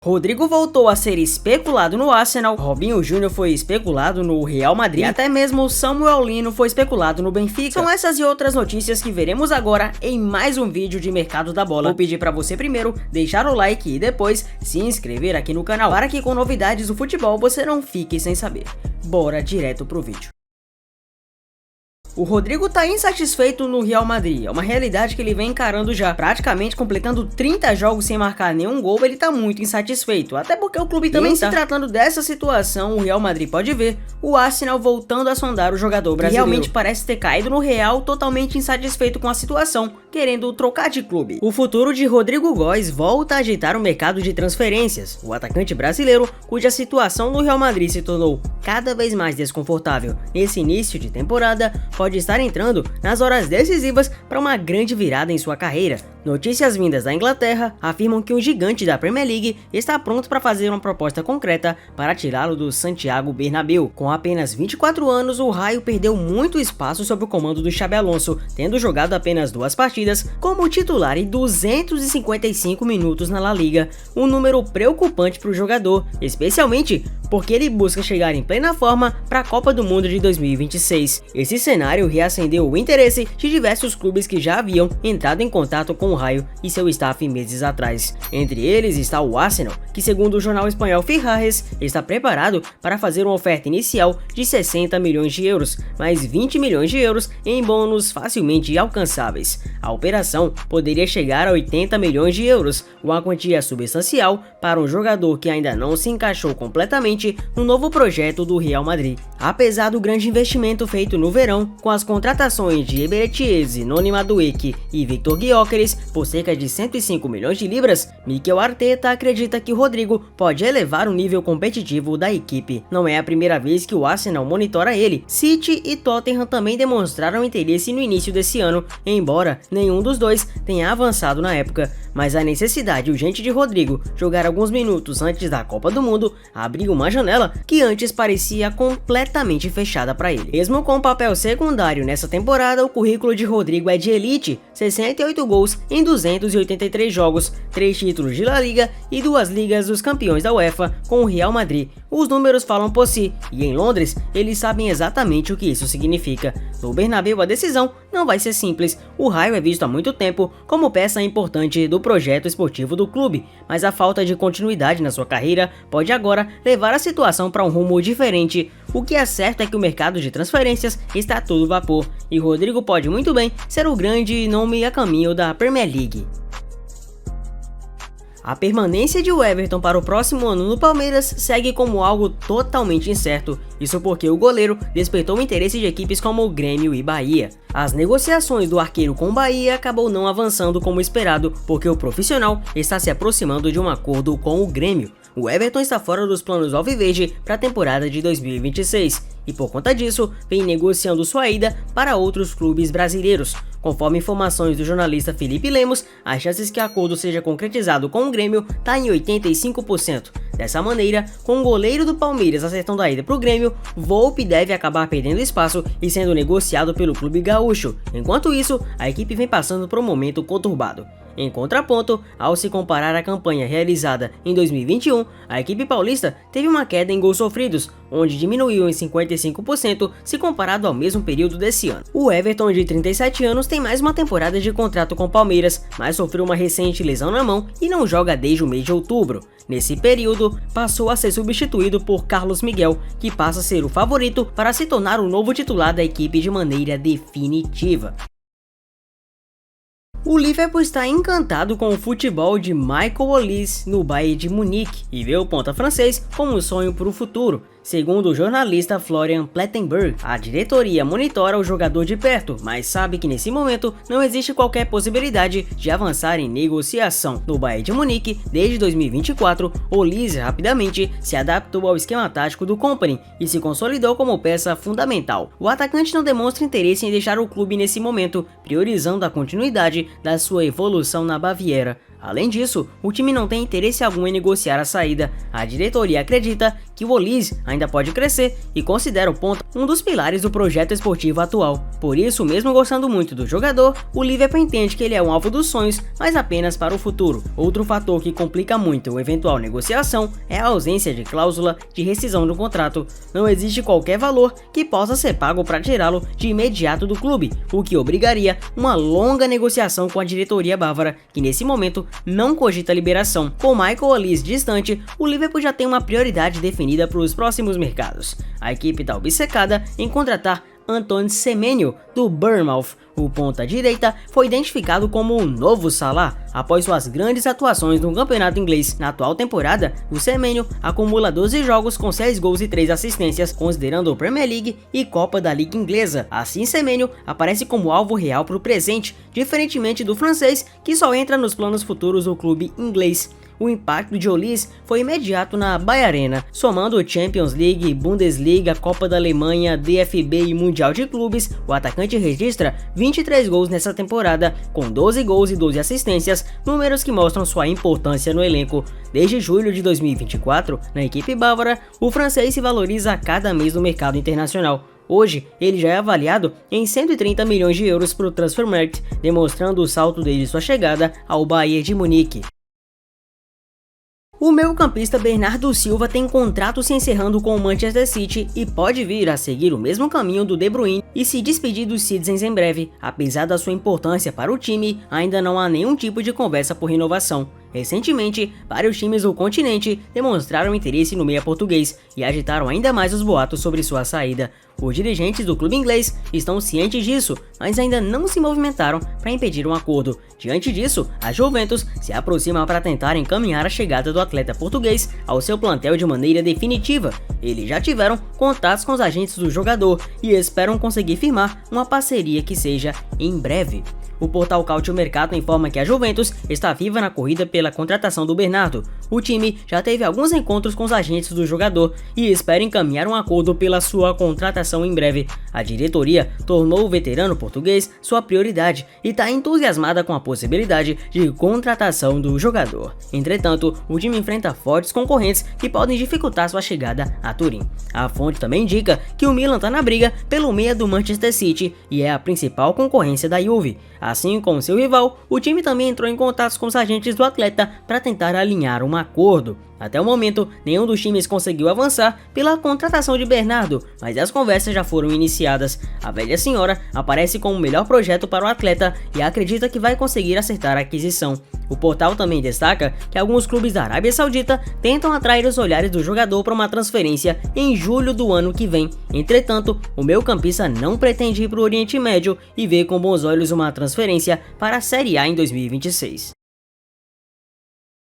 Rodrigo voltou a ser especulado no Arsenal, Robinho Júnior foi especulado no Real Madrid, e até mesmo Samuel Lino foi especulado no Benfica. São essas e outras notícias que veremos agora em mais um vídeo de mercado da bola. Vou pedir para você primeiro deixar o like e depois se inscrever aqui no canal, para que com novidades do futebol você não fique sem saber. Bora direto pro vídeo. O Rodrigo tá insatisfeito no Real Madrid, é uma realidade que ele vem encarando já, praticamente completando 30 jogos sem marcar nenhum gol. Ele tá muito insatisfeito, até porque o clube também tá. Se tratando dessa situação, o Real Madrid pode ver o Arsenal voltando a sondar o jogador brasileiro, que realmente parece ter caído no Real, totalmente insatisfeito com a situação, querendo trocar de clube. O futuro de Rodrigo Góes volta a agitar o mercado de transferências. O atacante brasileiro, cuja situação no Real Madrid se tornou cada vez mais desconfortável nesse início de temporada, pode estar entrando nas horas decisivas para uma grande virada em sua carreira. Notícias vindas da Inglaterra afirmam que o gigante da Premier League está pronto para fazer uma proposta concreta para tirá-lo do Santiago Bernabéu. Com apenas 24 anos, o Raio perdeu muito espaço sob o comando do Xabi Alonso, tendo jogado apenas 2 partidas como titular e 255 minutos na La Liga, um número preocupante para o jogador, especialmente porque ele busca chegar em plena forma para a Copa do Mundo de 2026. Esse cenário reacendeu o interesse de diversos clubes que já haviam entrado em contato com o Raio e seu staff meses atrás. Entre eles está o Arsenal, que segundo o jornal espanhol Fichajes, está preparado para fazer uma oferta inicial de 60 milhões de euros, mais 20 milhões de euros em bônus facilmente alcançáveis. A operação poderia chegar a 80 milhões de euros, uma quantia substancial para um jogador que ainda não se encaixou completamente no novo projeto do Real Madrid. Apesar do grande investimento feito no verão, com as contratações de Eberechi Eze, Noni Madueke e Victor Gyökeres por cerca de 105 milhões de libras, Mikel Arteta acredita que o Rodrigo pode elevar o nível competitivo da equipe. Não é a primeira vez que o Arsenal monitora ele. City e Tottenham também demonstraram interesse no início desse ano, embora nenhum dos dois tenha avançado na época. Mas a necessidade urgente de Rodrigo jogar alguns minutos antes da Copa do Mundo abriu uma janela que antes parecia completamente fechada para ele. Mesmo com papel secundário nessa temporada, o currículo de Rodrigo é de elite: 68 gols em 283 jogos, 3 títulos de La Liga e 2 Ligas dos Campeões da UEFA com o Real Madrid. Os números falam por si, e em Londres eles sabem exatamente o que isso significa. No Bernabéu a decisão não vai ser simples. O Raio é visto há muito tempo como peça importante do projeto esportivo do clube, mas a falta de continuidade na sua carreira pode agora levar a situação para um rumo diferente. O que é certo é que o mercado de transferências está a todo vapor, e Rodrigo pode muito bem ser o grande nome a caminho da Premier League. A permanência de Everton para o próximo ano no Palmeiras segue como algo totalmente incerto, isso porque o goleiro despertou o interesse de equipes como o Grêmio e Bahia. As negociações do arqueiro com o Bahia acabou não avançando como esperado, porque o profissional está se aproximando de um acordo com o Grêmio. O Everton está fora dos planos alviverde para a temporada de 2026 e por conta disso vem negociando sua ida para outros clubes brasileiros. Conforme informações do jornalista Felipe Lemos, as chances que o acordo seja concretizado com o Grêmio está em 85%. Dessa maneira, com o goleiro do Palmeiras acertando a ida para o Grêmio, Volpi deve acabar perdendo espaço e sendo negociado pelo clube gaúcho. Enquanto isso, a equipe vem passando por um momento conturbado. Em contraponto, ao se comparar a campanha realizada em 2021, a equipe paulista teve uma queda em gols sofridos, onde diminuiu em 55% se comparado ao mesmo período desse ano. O Everton, de 37 anos, tem mais uma temporada de contrato com o Palmeiras, mas sofreu uma recente lesão na mão e não joga desde o mês de outubro. Nesse período, passou a ser substituído por Carlos Miguel, que passa a ser o favorito para se tornar o novo titular da equipe de maneira definitiva. O Liverpool está encantado com o futebol de Michael Olise no Bayern de Munique e vê o ponta francês como um sonho para o futuro. Segundo o jornalista Florian Plettenberg, a diretoria monitora o jogador de perto, mas sabe que nesse momento não existe qualquer possibilidade de avançar em negociação. No Bayern de Munique, desde 2024, Olise rapidamente se adaptou ao esquema tático do Kompany e se consolidou como peça fundamental. O atacante não demonstra interesse em deixar o clube nesse momento, priorizando a continuidade da sua evolução na Baviera. Além disso, o time não tem interesse algum em negociar a saída. A diretoria acredita que o Olise ainda pode crescer e considera o ponta um dos pilares do projeto esportivo atual. Por isso, mesmo gostando muito do jogador, o Liverpool entende que ele é um alvo dos sonhos, mas apenas para o futuro. Outro fator que complica muito a eventual negociação é a ausência de cláusula de rescisão do contrato. Não existe qualquer valor que possa ser pago para tirá-lo de imediato do clube, o que obrigaria uma longa negociação com a diretoria bávara, que nesse momento não cogita a liberação. Com Michael Olise distante, o Liverpool já tem uma prioridade definida para os próximos mercados. A equipe está obcecada em contratar Antoine Semenyo, do Bournemouth. O ponta-direita foi identificado como o novo Salah após suas grandes atuações no campeonato inglês. Na atual temporada, o Semenyo acumula 12 jogos com 6 gols e 3 assistências, considerando a Premier League e Copa da Liga Inglesa. Assim, Semenyo aparece como alvo real para o presente, diferentemente do francês, que só entra nos planos futuros do clube inglês. O impacto de Olise foi imediato na Bayer Arena, somando Champions League, Bundesliga, Copa da Alemanha, DFB e Mundial de Clubes. O atacante registra 23 gols nessa temporada, com 12 gols e 12 assistências, números que mostram sua importância no elenco. Desde julho de 2024, na equipe bávara, o francês se valoriza a cada mês no mercado internacional. Hoje, ele já é avaliado em 130 milhões de euros para o Transfermarkt, demonstrando o salto desde sua chegada ao Bayern de Munique. O meio-campista Bernardo Silva tem contrato se encerrando com o Manchester City e pode vir a seguir o mesmo caminho do De Bruyne e se despedir dos Citizens em breve. Apesar da sua importância para o time, ainda não há nenhum tipo de conversa por renovação. Recentemente, vários times do continente demonstraram interesse no meia português e agitaram ainda mais os boatos sobre sua saída. Os dirigentes do clube inglês estão cientes disso, mas ainda não se movimentaram para impedir um acordo. Diante disso, a Juventus se aproxima para tentar encaminhar a chegada do atleta português ao seu plantel de maneira definitiva. Eles já tiveram contatos com os agentes do jogador e esperam conseguir firmar uma parceria que seja em breve. O portal Calcio Mercato informa que a Juventus está viva na corrida pela contratação do Bernardo. O time já teve alguns encontros com os agentes do jogador e espera encaminhar um acordo pela sua contratação em breve. A diretoria tornou o veterano português sua prioridade e está entusiasmada com a possibilidade de contratação do jogador. Entretanto, o time enfrenta fortes concorrentes que podem dificultar sua chegada a Turim. A fonte também indica que o Milan está na briga pelo meia do Manchester City e é a principal concorrência da Juve. Assim como seu rival, o time também entrou em contato com os agentes do atleta para tentar alinhar um acordo. Até o momento, nenhum dos times conseguiu avançar pela contratação de Bernardo, mas as conversas já foram iniciadas. A velha senhora aparece como o melhor projeto para o atleta e acredita que vai conseguir acertar a aquisição. O portal também destaca que alguns clubes da Arábia Saudita tentam atrair os olhares do jogador para uma transferência em julho do ano que vem. Entretanto, o meio-campista não pretende ir para o Oriente Médio e vê com bons olhos uma transferência para a Série A em 2026.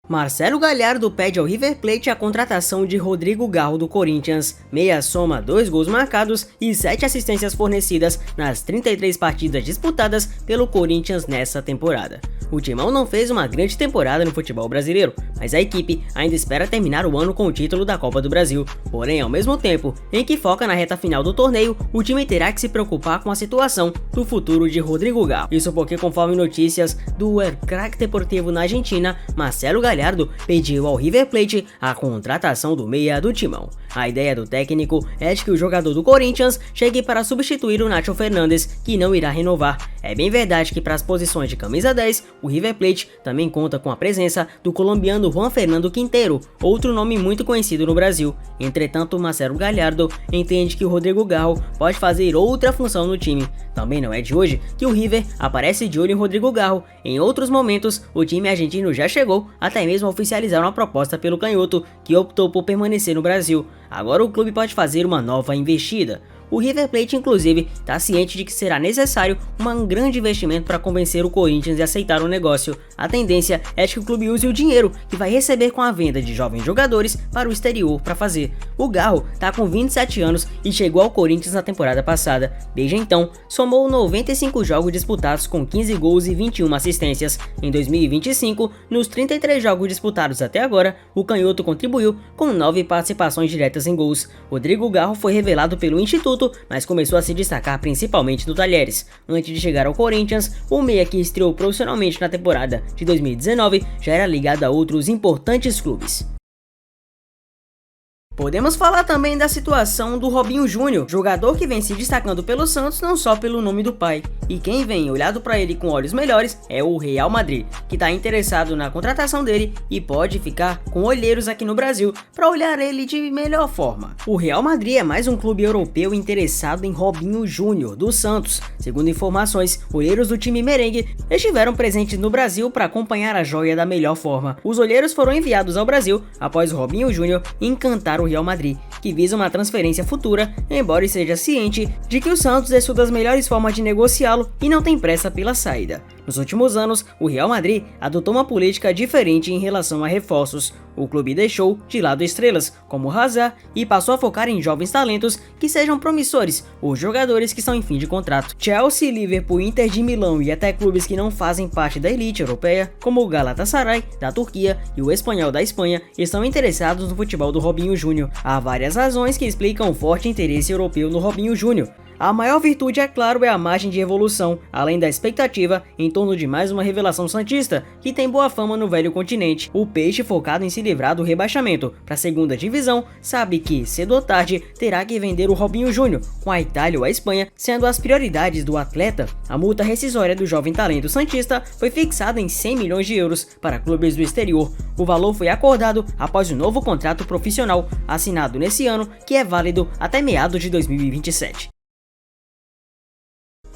Marcelo Galhardo pede ao River Plate a contratação de Rodrigo Garro do Corinthians. Meia soma 2 gols marcados e 7 assistências fornecidas nas 33 partidas disputadas pelo Corinthians nessa temporada. O Timão não fez uma grande temporada no futebol brasileiro, mas a equipe ainda espera terminar o ano com o título da Copa do Brasil. Porém, ao mesmo tempo em que foca na reta final do torneio, o time terá que se preocupar com a situação do futuro de Rodrigo Garro. Isso porque, conforme notícias do El Crack Deportivo na Argentina, Marcelo Galhardo pediu ao River Plate a contratação do meia do Timão. A ideia do técnico é de que o jogador do Corinthians chegue para substituir o Nacho Fernandes, que não irá renovar. É bem verdade que para as posições de camisa 10, o River Plate também conta com a presença do colombiano Juan Fernando Quintero, outro nome muito conhecido no Brasil. Entretanto, Marcelo Galhardo entende que o Rodrigo Garro pode fazer outra função no time. Também não é de hoje que o River aparece de olho em Rodrigo Garro. Em outros momentos, o time argentino já chegou até mesmo a oficializar uma proposta pelo canhoto, que optou por permanecer no Brasil. Agora o clube pode fazer uma nova investida. O River Plate, inclusive, está ciente de que será necessário um grande investimento para convencer o Corinthians a aceitar o negócio. A tendência é de que o clube use o dinheiro que vai receber com a venda de jovens jogadores para o exterior para fazer. O Garro está com 27 anos e chegou ao Corinthians na temporada passada. Desde então, somou 95 jogos disputados com 15 gols e 21 assistências. Em 2025, nos 33 jogos disputados até agora, o canhoto contribuiu com 9 participações diretas em gols. Rodrigo Garro foi revelado pelo Instituto, mas começou a se destacar principalmente no Talheres. Antes de chegar ao Corinthians, o meia que estreou profissionalmente na temporada de 2019 já era ligado a outros importantes clubes. Podemos falar também da situação do Robinho Júnior, jogador que vem se destacando pelo Santos não só pelo nome do pai, e quem vem olhado para ele com olhos melhores é o Real Madrid, que está interessado na contratação dele e pode ficar com olheiros aqui no Brasil para olhar ele de melhor forma. O Real Madrid é mais um clube europeu interessado em Robinho Júnior, do Santos. Segundo informações, olheiros do time merengue estiveram presentes no Brasil para acompanhar a joia da melhor forma. Os olheiros foram enviados ao Brasil após o Robinho Júnior encantar o Real Madrid, que visa uma transferência futura, embora esteja ciente de que o Santos é uma das melhores formas de negociá-lo e não tem pressa pela saída. Nos últimos anos, o Real Madrid adotou uma política diferente em relação a reforços. O clube deixou de lado estrelas, como Hazard, e passou a focar em jovens talentos que sejam promissores, ou jogadores que estão em fim de contrato. Chelsea, Liverpool, Inter de Milão e até clubes que não fazem parte da elite europeia, como o Galatasaray, da Turquia, e o Espanhol da Espanha, estão interessados no futebol do Robinho Júnior. Há várias razões que explicam o forte interesse europeu no Robinho Júnior. A maior virtude, é claro, é a margem de evolução, além da expectativa em torno de mais uma revelação santista, que tem boa fama no velho continente. O Peixe, focado em se livrar do rebaixamento para a segunda divisão, sabe que, cedo ou tarde, terá que vender o Robinho Júnior, com a Itália ou a Espanha sendo as prioridades do atleta. A multa rescisória do jovem talento santista foi fixada em 100 milhões de euros para clubes do exterior. O valor foi acordado após o novo contrato profissional assinado nesse ano, que é válido até meados de 2027.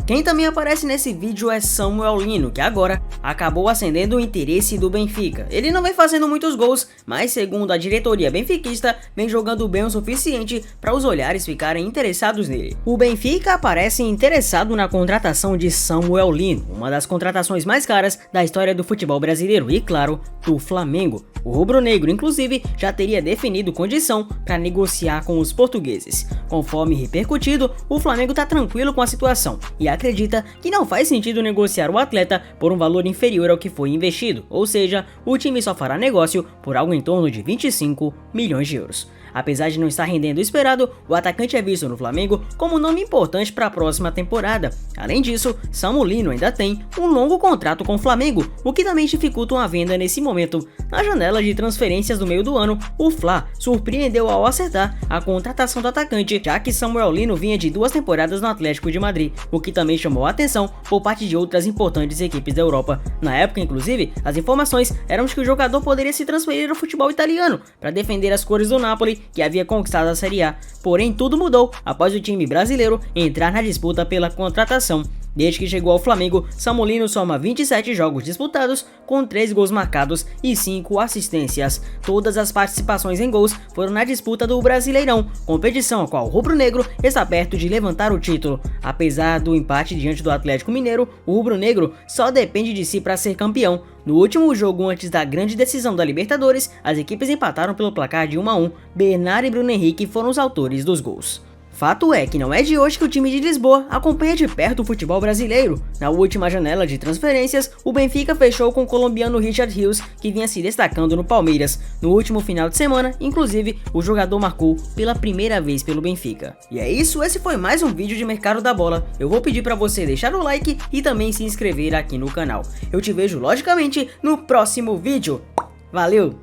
Quem também aparece nesse vídeo é Samuel Lino, que agora acabou acendendo o interesse do Benfica. Ele não vem fazendo muitos gols, mas segundo a diretoria benfiquista, vem jogando bem o suficiente para os olhares ficarem interessados nele. O Benfica aparece interessado na contratação de Samuel Lino, uma das contratações mais caras da história do futebol brasileiro e, claro, do Flamengo. O rubro-negro, inclusive, já teria definido condição para negociar com os portugueses. Conforme repercutido, o Flamengo está tranquilo com a situação e acredita que não faz sentido negociar o atleta por um valor inferior ao que foi investido, ou seja, o time só fará negócio por algo em torno de 25 milhões de euros. Apesar de não estar rendendo o esperado, o atacante é visto no Flamengo como um nome importante para a próxima temporada. Além disso, Samuel Lino ainda tem um longo contrato com o Flamengo, o que também dificulta uma venda nesse momento. Na janela de transferências do meio do ano, o Fla surpreendeu ao acertar a contratação do atacante, já que Samuel Lino vinha de 2 temporadas no Atlético de Madrid, o que também chamou a atenção por parte de outras importantes equipes da Europa. Na época, inclusive, as informações eram de que o jogador poderia se transferir ao futebol italiano para defender as cores do Napoli, que havia conquistado a Série A. Porém, tudo mudou após o time brasileiro entrar na disputa pela contratação. Desde que chegou ao Flamengo, Samuel Lino soma 27 jogos disputados, com 3 gols marcados e 5 assistências. Todas as participações em gols foram na disputa do Brasileirão, competição a qual o rubro-negro está perto de levantar o título. Apesar do empate diante do Atlético Mineiro, o rubro-negro só depende de si para ser campeão. No último jogo antes da grande decisão da Libertadores, as equipes empataram pelo placar de 1-1. Bernard e Bruno Henrique foram os autores dos gols. Fato é que não é de hoje que o time de Lisboa acompanha de perto o futebol brasileiro. Na última janela de transferências, o Benfica fechou com o colombiano Richard Rios, que vinha se destacando no Palmeiras. No último final de semana, inclusive, o jogador marcou pela primeira vez pelo Benfica. E é isso, esse foi mais um vídeo de Mercado da Bola. Eu vou pedir para você deixar o like e também se inscrever aqui no canal. Eu te vejo, logicamente, no próximo vídeo. Valeu!